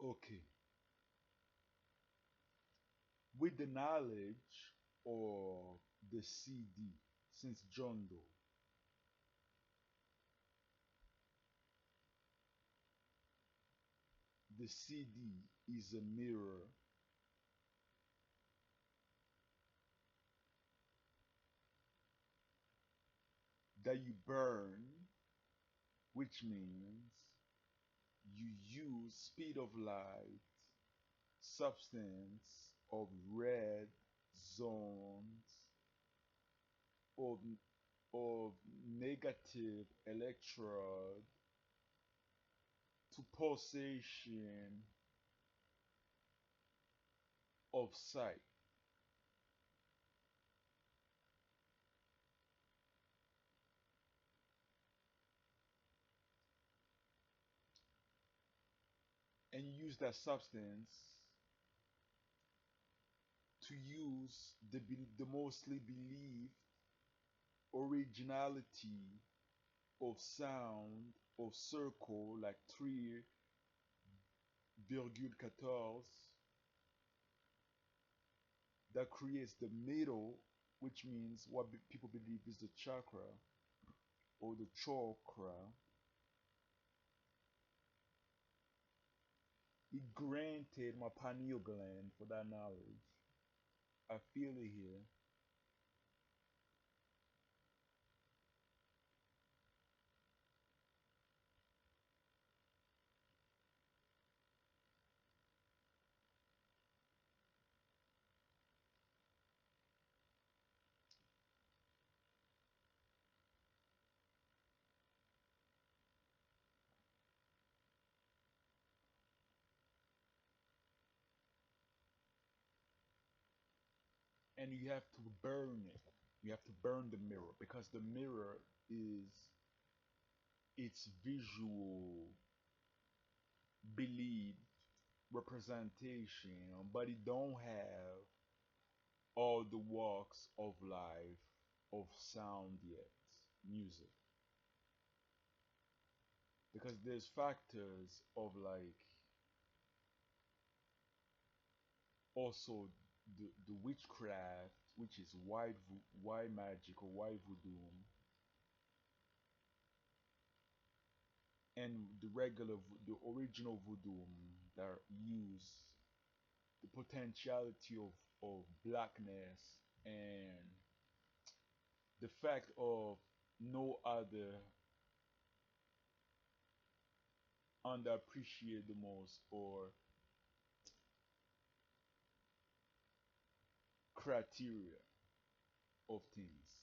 Okay, with the knowledge of the CD, since John Doe, the CD is a mirror that you burn, which means you use speed of light, substance of red zones of, of negative electrode to pulsation of sight. And you use that substance to use the mostly believed originality of sound of circle like 3,14 that creates the middle, which means what people believe is the chakra or the chakra. It granted my pineal gland for that knowledge. I feel it here. And you have to burn it. You have to burn the mirror because the mirror is its visual belief representation, but it don't have all the walks of life of sound yet, music. Because there's factors of like also the witchcraft, which is white magic or white voodoo, and the the original voodoo that use the potentiality of blackness and the fact of no other underappreciate the most or criteria of things.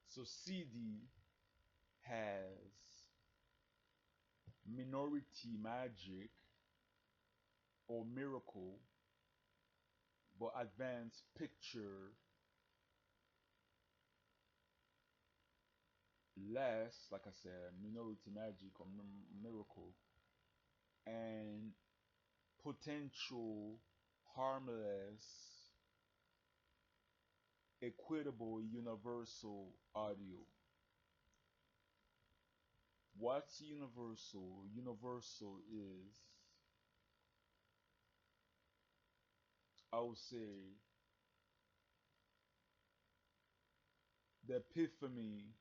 So CD has minority magic or miracle, but advanced picture less, like I said, minority magic or miracle, and potential harmless, equitable, universal audio. What's universal? Universal is, I would say, the epiphany,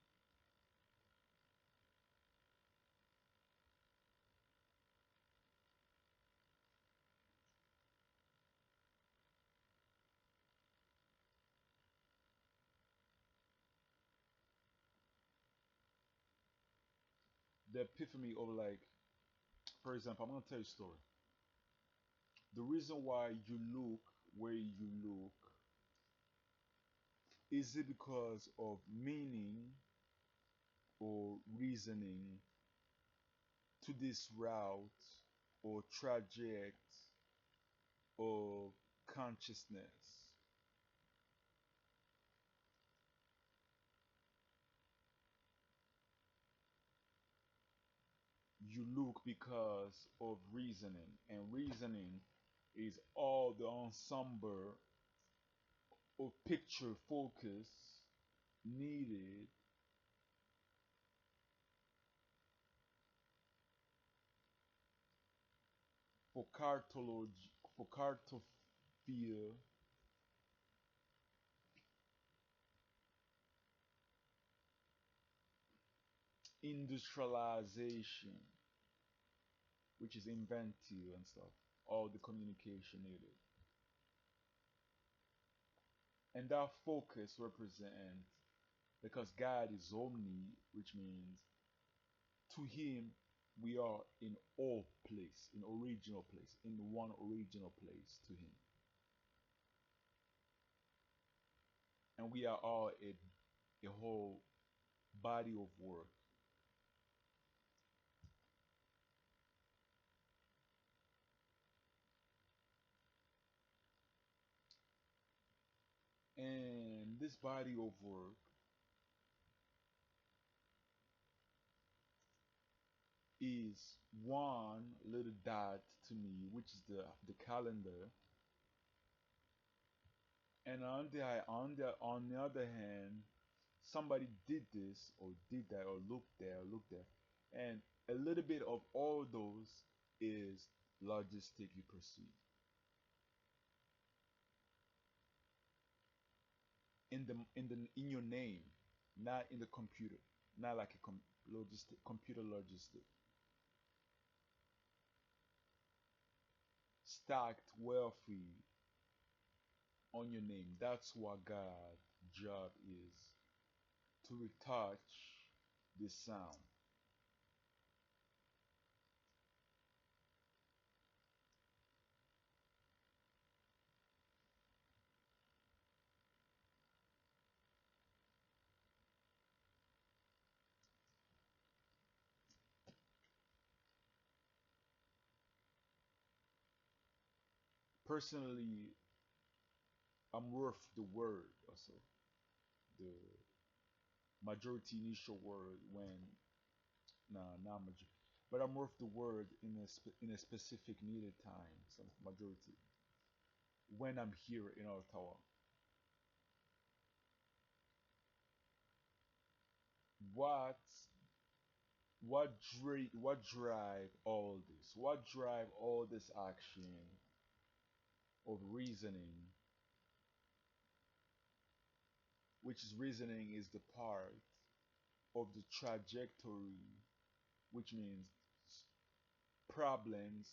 the epiphany of like, for example, I'm gonna tell you a story. The reason why you look where you look is it because of meaning or reasoning to this route or traject of consciousness. you look because of reasoning, and reasoning is all the ensemble of picture focus needed for cartology, for cartophile industrialization, which is inventive and stuff, all the communication needed. And that focus represents, because God is omni, which means to him we are in all place, in original place, in one original place to him. And we are all a whole body of work. And this body of work is one little dot to me, which is the calendar. And on the other hand, somebody did this or did that or looked there or looked there, and a little bit of all those is logistic you perceive in your name, not in the computer, not like a logistic computer logistic stacked wealthy on your name. That's what God's job is, to retouch the sound. Personally, I'm worth the word also, the majority initial word when, nah, not majority, but I'm worth the word in a specific needed time, so majority, when I'm here in Ottawa. What what drive all this? What drive all this action of reasoning, which is reasoning is the part of the trajectory, which means problems,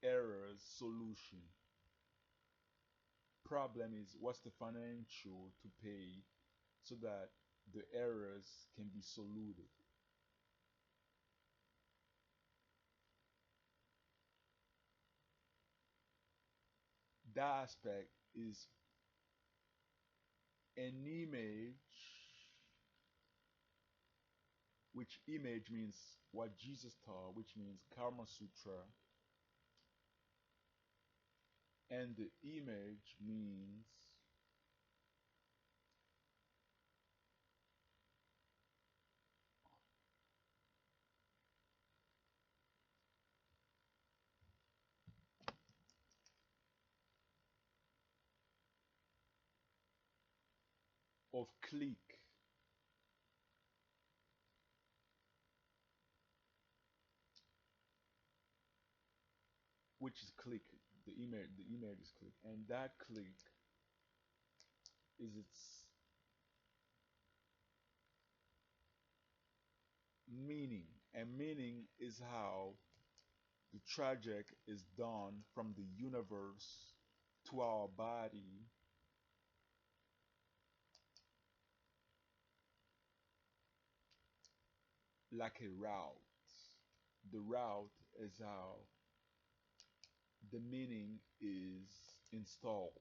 errors, solution. Problem is what's the financial to pay so that the errors can be soluted. That aspect is an image, which image means what Jesus taught, which means Karma Sutra, and the image means of click, which is click. The image is click, and that click is its meaning, and meaning is how the tragic is done from the universe to our body, like a route. The route is how the meaning is installed.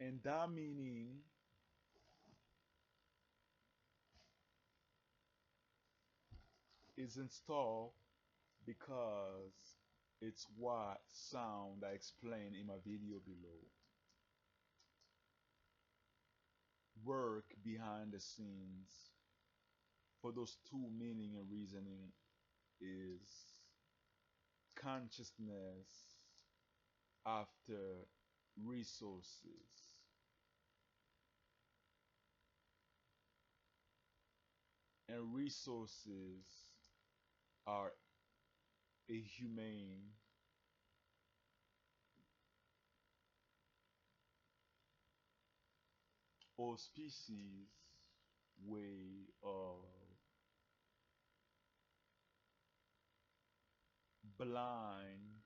And that meaning is installed because it's what sound I explained in my video below. Work behind the scenes for those two meaning and reasoning is consciousness after resources. And resources are a humane or species way of blind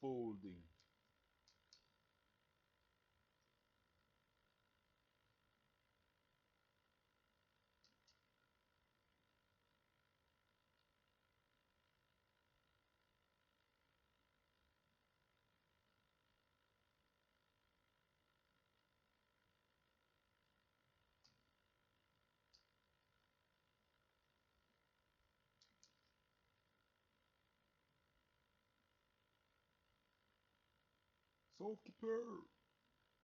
folding. Soft keeper.